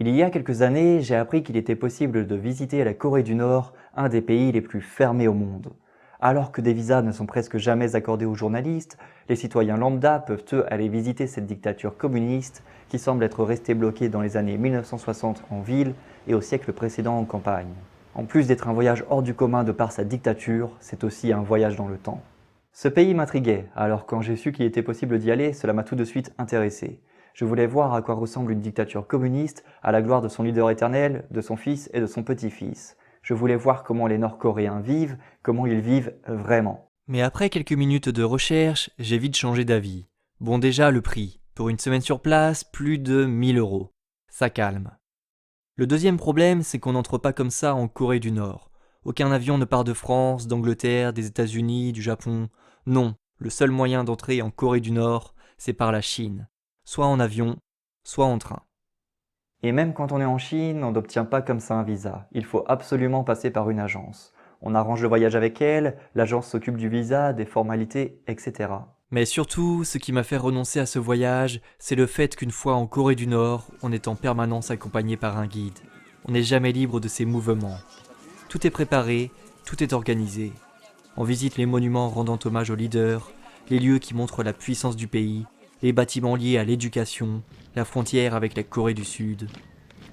Il y a quelques années, j'ai appris qu'il était possible de visiter la Corée du Nord, un des pays les plus fermés au monde. Alors que des visas ne sont presque jamais accordés aux journalistes, les citoyens lambda peuvent eux aller visiter cette dictature communiste qui semble être restée bloquée dans les années 1960 en ville et au siècle précédent en campagne. En plus d'être un voyage hors du commun de par sa dictature, c'est aussi un voyage dans le temps. Ce pays m'intriguait, alors quand j'ai su qu'il était possible d'y aller, cela m'a tout de suite intéressé. Je voulais voir à quoi ressemble une dictature communiste, à la gloire de son leader éternel, de son fils et de son petit-fils. Je voulais voir comment les Nord-Coréens vivent, comment ils vivent vraiment. Mais après quelques minutes de recherche, j'ai vite changé d'avis. Bon, déjà le prix. Pour une semaine sur place, plus de 1 000 €. Ça calme. Le deuxième problème, c'est qu'on n'entre pas comme ça en Corée du Nord. Aucun avion ne part de France, d'Angleterre, des États-Unis, du Japon. Non, le seul moyen d'entrer en Corée du Nord, c'est par la Chine. Soit en avion, soit en train. Et même quand on est en Chine, on n'obtient pas comme ça un visa. Il faut absolument passer par une agence. On arrange le voyage avec elle, l'agence s'occupe du visa, des formalités, etc. Mais surtout, ce qui m'a fait renoncer à ce voyage, c'est le fait qu'une fois en Corée du Nord, on est en permanence accompagné par un guide. On n'est jamais libre de ses mouvements. Tout est préparé, tout est organisé. On visite les monuments rendant hommage aux leaders, les lieux qui montrent la puissance du pays, les bâtiments liés à l'éducation, la frontière avec la Corée du Sud.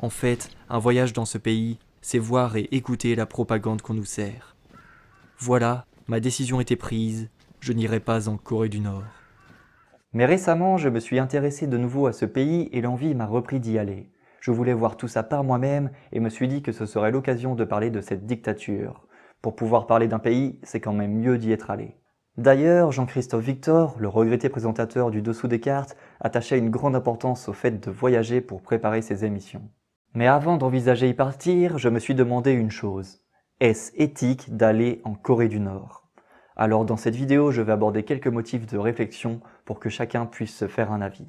En fait, un voyage dans ce pays, c'est voir et écouter la propagande qu'on nous sert. Voilà, ma décision était prise, je n'irai pas en Corée du Nord. Mais récemment, je me suis intéressé de nouveau à ce pays et l'envie m'a repris d'y aller. Je voulais voir tout ça par moi-même et me suis dit que ce serait l'occasion de parler de cette dictature. Pour pouvoir parler d'un pays, c'est quand même mieux d'y être allé. D'ailleurs, Jean-Christophe Victor, le regretté présentateur du Dessous des cartes, attachait une grande importance au fait de voyager pour préparer ses émissions. Mais avant d'envisager y partir, je me suis demandé une chose. Est-ce éthique d'aller en Corée du Nord ? Alors dans cette vidéo, je vais aborder quelques motifs de réflexion pour que chacun puisse se faire un avis.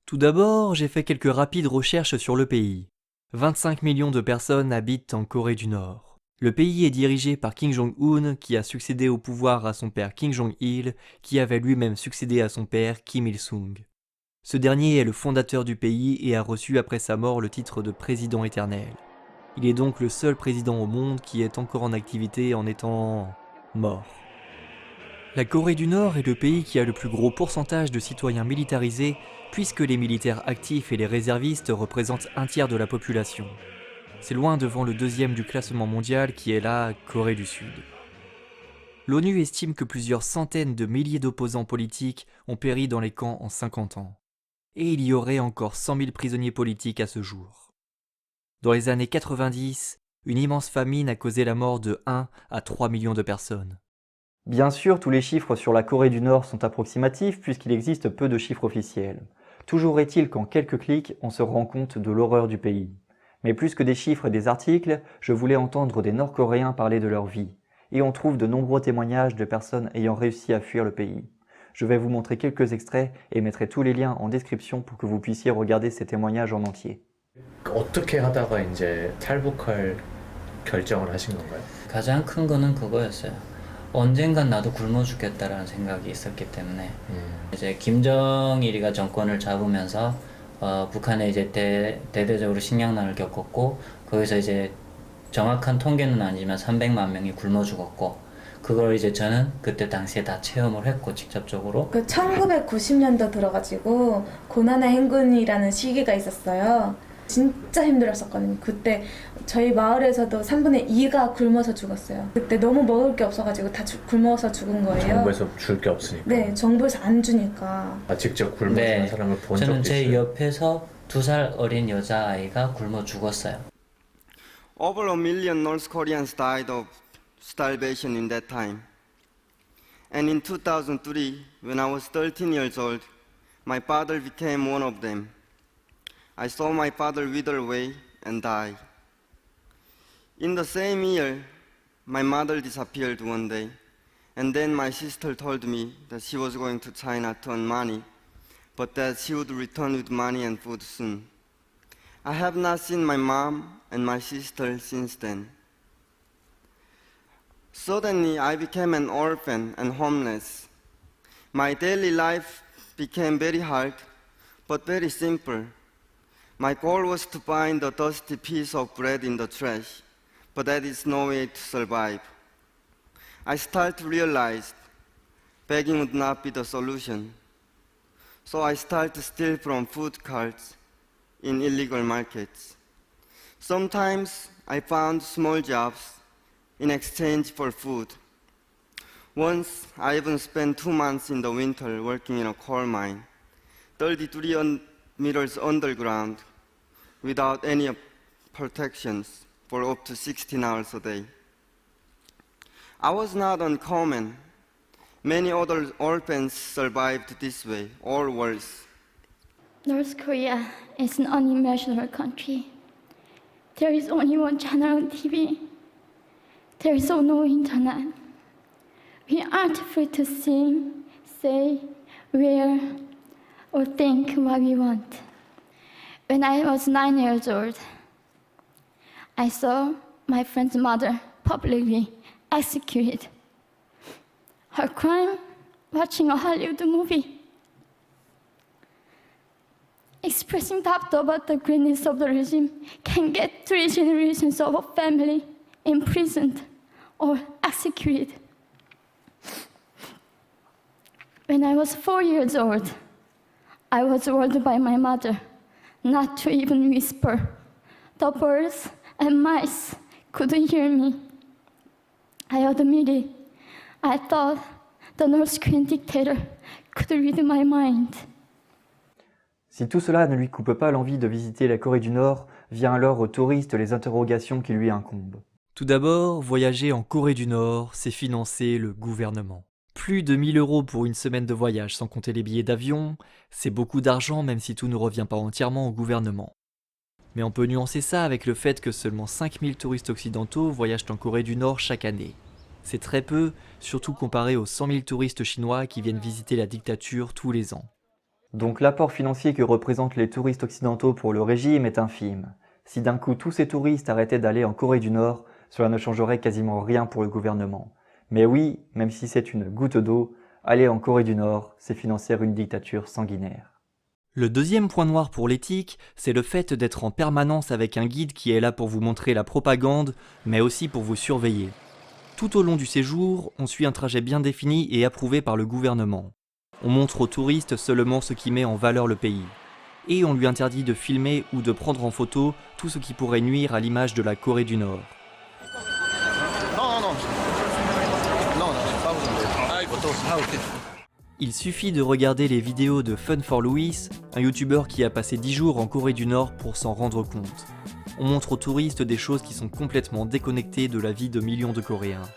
Tout d'abord, j'ai fait quelques rapides recherches sur le pays. 25 millions de personnes habitent en Corée du Nord. Le pays est dirigé par Kim Jong-un, qui a succédé au pouvoir à son père Kim Jong-il, qui avait lui-même succédé à son père Kim Il-sung. Ce dernier est le fondateur du pays et a reçu après sa mort le titre de président éternel. Il est donc le seul président au monde qui est encore en activité en étant mort. La Corée du Nord est le pays qui a le plus gros pourcentage de citoyens militarisés, puisque les militaires actifs et les réservistes représentent un tiers de la population. C'est loin devant le deuxième du classement mondial qui est la Corée du Sud. L'ONU estime que plusieurs centaines de milliers d'opposants politiques ont péri dans les camps en 50 ans. Et il y aurait encore 100 000 prisonniers politiques à ce jour. Dans les années 90, une immense famine a causé la mort de 1 à 3 millions de personnes. Bien sûr, tous les chiffres sur la Corée du Nord sont approximatifs puisqu'il existe peu de chiffres officiels. Toujours est-il qu'en quelques clics, on se rend compte de l'horreur du pays. Mais plus que des chiffres et des articles, je voulais entendre des Nord-Coréens parler de leur vie. Et on trouve de nombreux témoignages de personnes ayant réussi à fuir le pays. Je vais vous montrer quelques extraits et mettrai tous les liens en description pour que vous puissiez regarder ces témoignages en entier. 어떻게 하다가 이제 탈북할 결정을 하신 건가요? 가장 큰 거는 그거였어요. 언젠간 나도 굶어 죽겠다라는 생각이 있었기 때문에 이제 김정일이가 정권을 잡으면서 북한에 이제 대대적으로 식량난을 겪었고 거기서 이제 정확한 통계는 아니지만 300만 명이 굶어 죽었고 그걸 이제 저는 그때 당시에 다 체험을 했고 직접적으로 1990년도 들어가지고 고난의 행군이라는 시기가 있었어요. 진짜 힘들었었거든요. 그때 저희 마을에서도 3분의 2가 굶어서 죽었어요. 그때 너무 먹을 게 없어가지고 다 굶어서 죽은 거예요. 정부에서 줄 게 없으니까. 네, 정부에서 안 주니까. 직접 굶어 죽는 사람을 본 적도 저는 제 있어요? 옆에서 2살 어린 여자아이가 굶어 죽었어요. Over 1 million North Koreans died of starvation in that time. And in 2003, when I was 13 years old, my father became one of them. I saw my father wither away and die. In the same year, my mother disappeared one day, and then my sister told me that she was going to China to earn money, but that she would return with money and food soon. I have not seen my mom and my sister since then. Suddenly, I became an orphan and homeless. My daily life became very hard, but very simple. My goal was to find a dusty piece of bread in the trash, but that is no way to survive. I started to realize begging would not be the solution. So I started to steal from food carts in illegal markets. Sometimes I found small jobs in exchange for food. Once I even spent 2 months in the winter working in a coal mine, 33 meters underground, without any protections for up to 16 hours a day. I was not uncommon. Many other orphans survived this way, or worse. North Korea is an unimaginable country. There is only one channel on TV. There is no internet. We aren't free to sing, say, wear, or think what we want. When I was 9 years old, I saw my friend's mother publicly executed. Her crime? Watching a Hollywood movie. Expressing doubt about the greatness of the regime can get 3 generations of a family imprisoned or executed. When I was 4 years old, I was warned by my mother not to even whisper. The birds and mice couldn't hear me. I admitted, I thought the North Korean dictator could read my mind. Si tout cela ne lui coupe pas l'envie de visiter la Corée du Nord, vient alors aux touristes les interrogations qui lui incombent. Tout d'abord, voyager en Corée du Nord, c'est financer le gouvernement. Plus de 1 000 € pour une semaine de voyage sans compter les billets d'avion, c'est beaucoup d'argent même si tout ne revient pas entièrement au gouvernement. Mais on peut nuancer ça avec le fait que seulement 5 000 touristes occidentaux voyagent en Corée du Nord chaque année. C'est très peu, surtout comparé aux 100 000 touristes chinois qui viennent visiter la dictature tous les ans. Donc l'apport financier que représentent les touristes occidentaux pour le régime est infime. Si d'un coup tous ces touristes arrêtaient d'aller en Corée du Nord, cela ne changerait quasiment rien pour le gouvernement. Mais oui, même si c'est une goutte d'eau, aller en Corée du Nord, c'est financer une dictature sanguinaire. Le deuxième point noir pour l'éthique, c'est le fait d'être en permanence avec un guide qui est là pour vous montrer la propagande, mais aussi pour vous surveiller. Tout au long du séjour, on suit un trajet bien défini et approuvé par le gouvernement. On montre aux touristes seulement ce qui met en valeur le pays. Et on lui interdit de filmer ou de prendre en photo tout ce qui pourrait nuire à l'image de la Corée du Nord. Il suffit de regarder les vidéos de Fun for Louis, un youtubeur qui a passé 10 jours en Corée du Nord pour s'en rendre compte. On montre aux touristes des choses qui sont complètement déconnectées de la vie de millions de Coréens.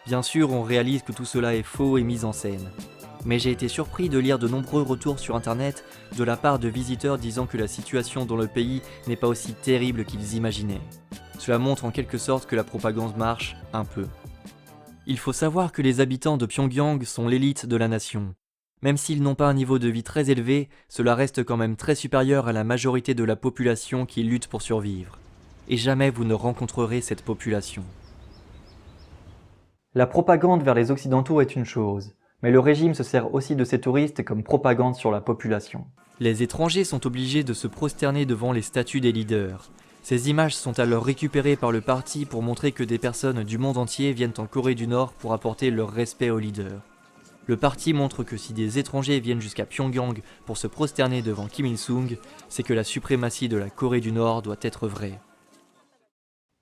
Bien sûr, on réalise que tout cela est faux et mis en scène. Mais j'ai été surpris de lire de nombreux retours sur internet de la part de visiteurs disant que la situation dans le pays n'est pas aussi terrible qu'ils imaginaient. Cela montre en quelque sorte que la propagande marche un peu. Il faut savoir que les habitants de Pyongyang sont l'élite de la nation. Même s'ils n'ont pas un niveau de vie très élevé, cela reste quand même très supérieur à la majorité de la population qui lutte pour survivre. Et jamais vous ne rencontrerez cette population. La propagande vers les Occidentaux est une chose, mais le régime se sert aussi de ces touristes comme propagande sur la population. Les étrangers sont obligés de se prosterner devant les statues des leaders. Ces images sont alors récupérées par le parti pour montrer que des personnes du monde entier viennent en Corée du Nord pour apporter leur respect aux leaders. Le parti montre que si des étrangers viennent jusqu'à Pyongyang pour se prosterner devant Kim Il-sung, c'est que la suprématie de la Corée du Nord doit être vraie.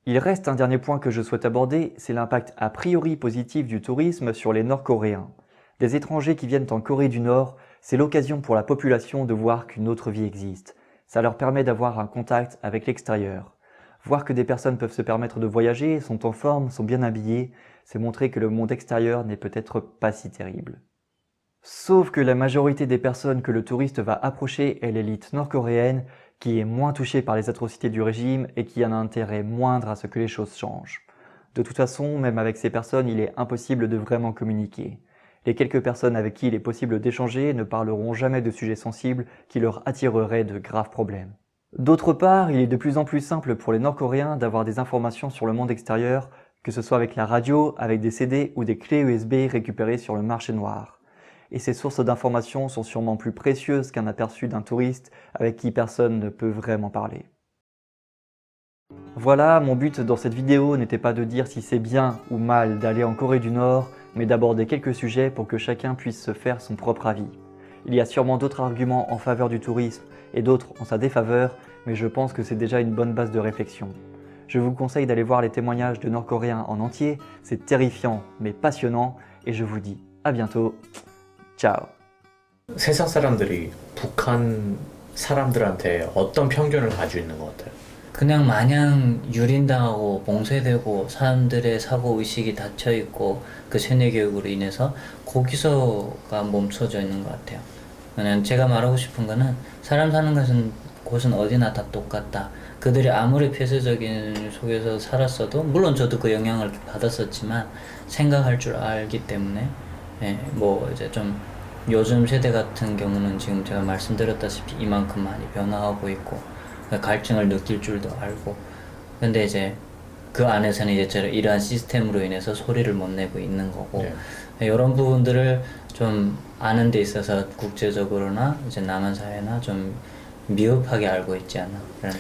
Il reste un dernier point que je souhaite aborder, c'est l'impact a priori positif du tourisme sur les Nord-Coréens. Des étrangers qui viennent en Corée du Nord, c'est l'occasion pour la population de voir qu'une autre vie existe. Ça leur permet d'avoir un contact avec l'extérieur. Voir que des personnes peuvent se permettre de voyager, sont en forme, sont bien habillées, c'est montrer que le monde extérieur n'est peut-être pas si terrible. Sauf que la majorité des personnes que le touriste va approcher est l'élite nord-coréenne, qui est moins touchée par les atrocités du régime et qui a un intérêt moindre à ce que les choses changent. De toute façon, même avec ces personnes, il est impossible de vraiment communiquer. Les quelques personnes avec qui il est possible d'échanger ne parleront jamais de sujets sensibles qui leur attireraient de graves problèmes. D'autre part, il est de plus en plus simple pour les Nord-Coréens d'avoir des informations sur le monde extérieur, que ce soit avec la radio, avec des CD ou des clés USB récupérées sur le marché noir. Et ces sources d'informations sont sûrement plus précieuses qu'un aperçu d'un touriste avec qui personne ne peut vraiment parler. Voilà, mon but dans cette vidéo n'était pas de dire si c'est bien ou mal d'aller en Corée du Nord, mais d'aborder quelques sujets pour que chacun puisse se faire son propre avis. Il y a sûrement d'autres arguments en faveur du tourisme et d'autres en sa défaveur, mais je pense que c'est déjà une bonne base de réflexion. Je vous conseille d'aller voir les témoignages de Nord-Coréens en entier, c'est terrifiant mais passionnant, et je vous dis à bientôt, ciao. 세상 사람들이 북한 사람들한테 어떤 편견을 가지고 있는 것 같아요? 그냥 마냥 유린당하고 봉쇄되고 사람들의 사고의식이 닫혀있고 그 세뇌교육으로 인해서 거기서가 멈춰져 있는 것 같아요. 그냥 제가 말하고 싶은 거는 사람 사는 곳은 어디나 다 똑같다. 그들이 아무리 폐쇄적인 속에서 살았어도 물론 저도 그 영향을 받았었지만 생각할 줄 알기 때문에 뭐 이제 좀 요즘 세대 같은 경우는 지금 제가 말씀드렸다시피 이만큼 많이 변화하고 있고 갈증을 느낄 줄도 알고 근데 이제 그 안에서는 이제 이러한 시스템으로 인해서 소리를 못 내고 있는 거고 이런 부분들을 좀 아는 데 있어서 국제적으로나 이제 남한 사회나 좀 미흡하게 알고 있지 않나 라는